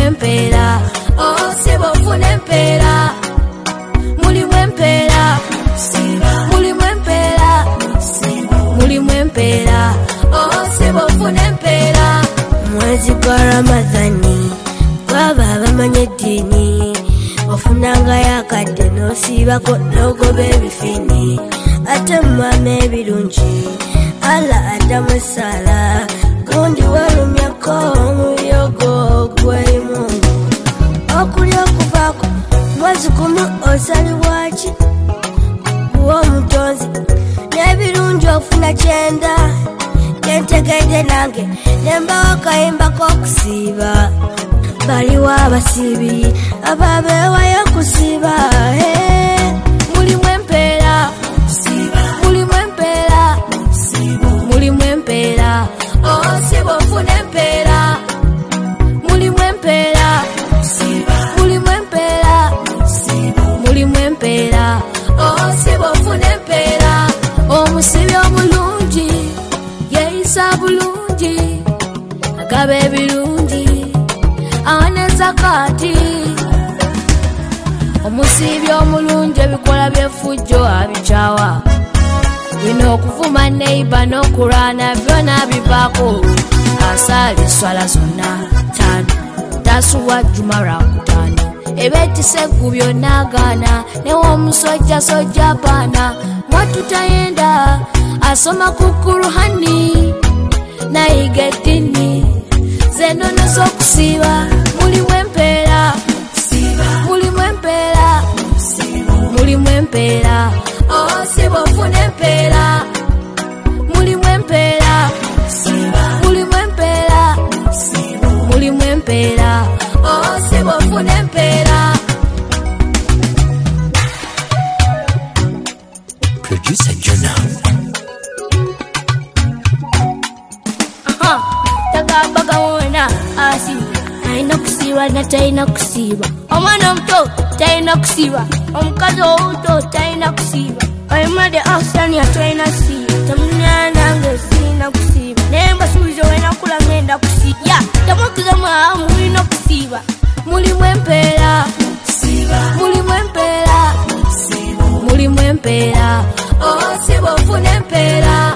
empera, oh sebo funa empera. Mulimu empera, mulimu empera, mulimu empera, oh sebo funa empera. Mwezi gwa Ramadhani gwaba abamanya eddiini ofunanga yakadde n'osiibako n'ogoba ebifini ate mumama ebirungi Allah addamu essala gundi walumyako omuyogo gw'erimu okulya okuvaako mwezi gumu osalibwaki kuwa omutonzi n'ebirungi ofuna kyenda kentegedde nange nembawo akayimba k'okusiiba baliwo abasiibi ababeewayo okusiiba mulimu empeera mulimu empeera mulimu empeera oh siba ofuna empeera mulimu empeera mulimu empeera mulimu empeera oh siba ofuna empeera omusibi omulungi yeeyisa bulungi agaba ebirungi awana zakati omusibi omulungi ebikola byefujjo abikyawa bino okuvuma neiba n'okulwana byona bivaako asaali swala zonna tano tasuwa juma lwakutaano ebetisa eggu byonna agaana newomusojja sojja paana mwatutayenda asoma ku Kuruhani nayiga eddiini zenono z'okusiiba mulimu empeera mulimu empeera mulimu empeera oh siba ofuna empeera mulimu empeera mulimu empeera mulimu empeera oh siba ofuna empeera. Producer Jonah. Tagabaga wona asiba aina kusiba na taina kusiba omwana omuto taina kusiba omukazi owuto taina kusiba oyimade ausania taina kusiba tamunyanange sina kusiba nemba subizo wena kula ngenda kusiba tamukiza mwamu wina kusiba mulimu empeera mulimu empeera mulimu empeera oh siba ofuna empeera